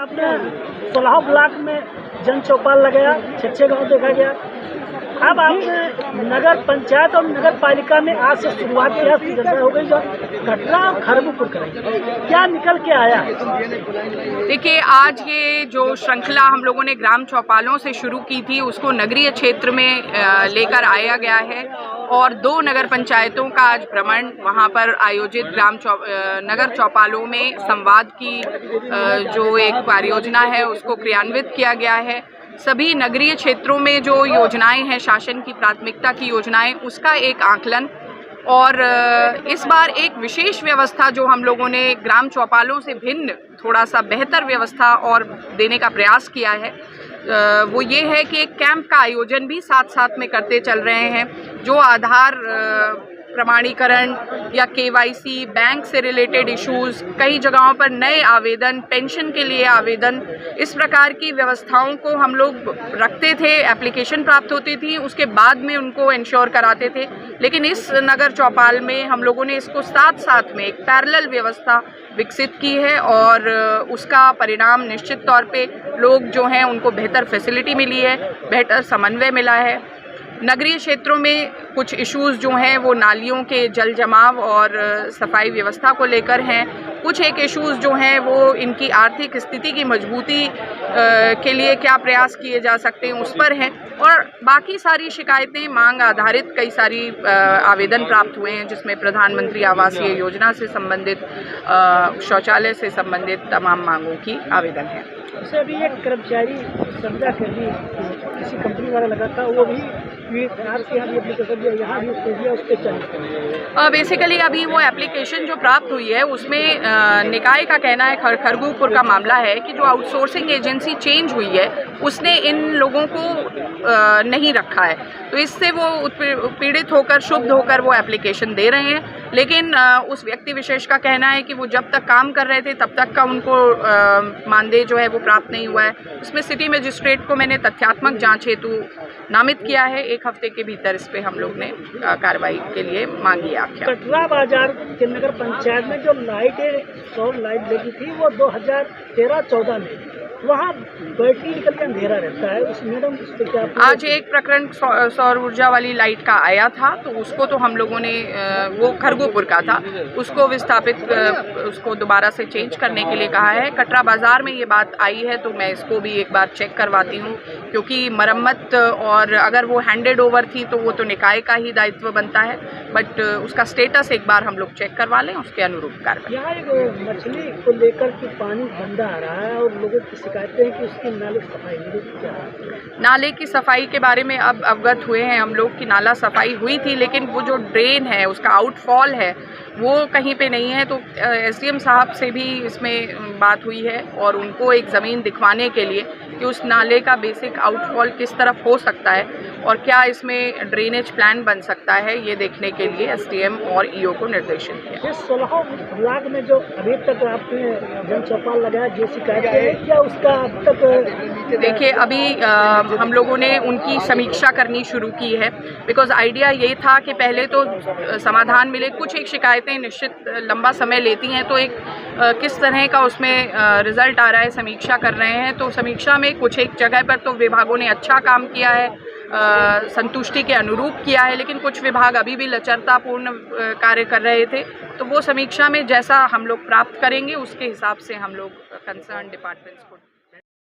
आपने सोलह ब्लॉक में जन चौपाल लगाया, 6 गाँव देखा गया। अब आपने नगर पंचायत और नगर पालिका में आज से शुरुआत किया, सुगंधा हो गई जो कटरा और खरगपुर करेंगे, क्या निकल के आया? देखिए, आज ये जो श्रृंखला हम लोगों ने ग्राम चौपालों से शुरू की थी उसको नगरीय क्षेत्र में लेकर आया गया है और 2 नगर पंचायतों का आज भ्रमण वहाँ पर आयोजित नगर चौपालों में संवाद की जो एक परियोजना है उसको क्रियान्वित किया गया है। सभी नगरीय क्षेत्रों में जो योजनाएं हैं, शासन की प्राथमिकता की योजनाएं, उसका एक आकलन और इस बार एक विशेष व्यवस्था जो हम लोगों ने ग्राम चौपालों से भिन्न थोड़ा सा बेहतर व्यवस्था और देने का प्रयास किया है, वो ये है कि एक कैंप का आयोजन भी साथ साथ में करते चल रहे हैं। जो आधार प्रमाणीकरण या KYC, बैंक से रिलेटेड इश्यूज़, कई जगहों पर नए आवेदन, पेंशन के लिए आवेदन, इस प्रकार की व्यवस्थाओं को हम लोग रखते थे। एप्लीकेशन प्राप्त होती थी, उसके बाद में उनको इंश्योर कराते थे, लेकिन इस नगर चौपाल में हम लोगों ने इसको साथ साथ में एक पैरेलल व्यवस्था विकसित की है और उसका परिणाम निश्चित तौर पे लोग जो हैं उनको बेहतर फैसिलिटी मिली है, बेहतर समन्वय मिला है। नगरीय क्षेत्रों में कुछ इश्यूज़ जो हैं वो नालियों के जल जमाव और सफाई व्यवस्था को लेकर हैं। कुछ एक इश्यूज़ जो हैं वो इनकी आर्थिक स्थिति की मजबूती के लिए क्या प्रयास किए जा सकते हैं उस पर हैं और बाकी सारी शिकायतें मांग आधारित कई सारी आवेदन प्राप्त हुए हैं, जिसमें प्रधानमंत्री आवासीय योजना से संबंधित, शौचालय से संबंधित तमाम मांगों की आवेदन है। जैसे अभी एक कर्मचारी संविदा कर्मी किसी कंपनी वाला लगा था, वो भी आपके यहाँ भी एप्लीकेशन दिया, यहाँ भी उसको दिया, उस पर चल बेसिकली अभी वो एप्लीकेशन जो प्राप्त हुई है उसमें निकाय का कहना है, खरगपुर का मामला है कि जो आउटसोर्सिंग एजेंसी चेंज हुई है उसने इन लोगों को नहीं रखा है, तो इससे वो पीड़ित होकर, शुद्ध होकर वो एप्लीकेशन दे रहे हैं। लेकिन उस व्यक्ति विशेष का कहना है कि वो जब तक काम कर रहे थे तब तक का उनको मानदेय जो है वो प्राप्त नहीं हुआ है। उसमें सिटी मजिस्ट्रेट को मैंने तथ्यात्मक जांच हेतु नामित किया है। 1 हफ्ते के भीतर इस पे हम लोग ने कार्रवाई के लिए मांगी आख्या। कटरा बाजार के नगर पंचायत में जो सौर लाइट लगी थी वो 2013-14 में, वहाँ बैटरी निकल के अंधेरा रहता है, उस मैडम उस पर क्या? आज एक प्रकरण सौर ऊर्जा वाली लाइट का आया था, तो उसको तो हम लोगों ने, वो खरगपुर का था, उसको विस्थापित, उसको दोबारा से चेंज करने के लिए कहा है। कटरा बाजार में ये बात आई है तो मैं इसको भी एक बार चेक करवाती हूँ, क्योंकि मरम्मत और अगर वो हैंडेड ओवर थी तो वो तो निकाय का ही दायित्व बनता है, बट उसका स्टेटस एक बार हम लोग चेक करवा लें, उसके अनुरूप कार्रवाई। यहाँ एक मछली को लेकर के पानी गंदा आ रहा है और लोगों की शिकायतें हैं कि उसकी नाले की सफाई क्या है? नाले की सफाई के बारे में अब अवगत हुए हैं हम लोग कि नाला सफाई हुई थी, लेकिन वो जो ड्रेन है उसका आउटफॉल है वो कहीं पे नहीं है। तो SDM साहब से भी इसमें बात हुई है और उनको एक ज़मीन दिखवाने के लिए कि उस नाले का बेसिक आउटफॉल किस तरफ हो सकता है और क्या इसमें ड्रेनेज प्लान बन सकता है, ये देखने के लिए SDM और EO को निर्देशित किया। 16 ब्लॉक में जो अभी तक आपने जन चौपाल लगाया, जो शिकायत है क्या उसका अब तक? देखिए, अभी हम लोगों ने उनकी समीक्षा करनी शुरू की है, बिकॉज आइडिया ये था कि पहले तो समाधान मिले। कुछ एक शिकायतें निश्चित लंबा समय लेती हैं, तो एक किस तरह का उसमें रिजल्ट आ रहा है, समीक्षा कर रहे हैं। तो समीक्षा में कुछ एक जगह पर तो विभागों ने अच्छा काम किया है, संतुष्टि के अनुरूप किया है, लेकिन कुछ विभाग अभी भी लचरतापूर्ण कार्य कर रहे थे। तो वो समीक्षा में जैसा हम लोग प्राप्त करेंगे उसके हिसाब से हम लोग कंसर्न डिपार्टमेंट्स को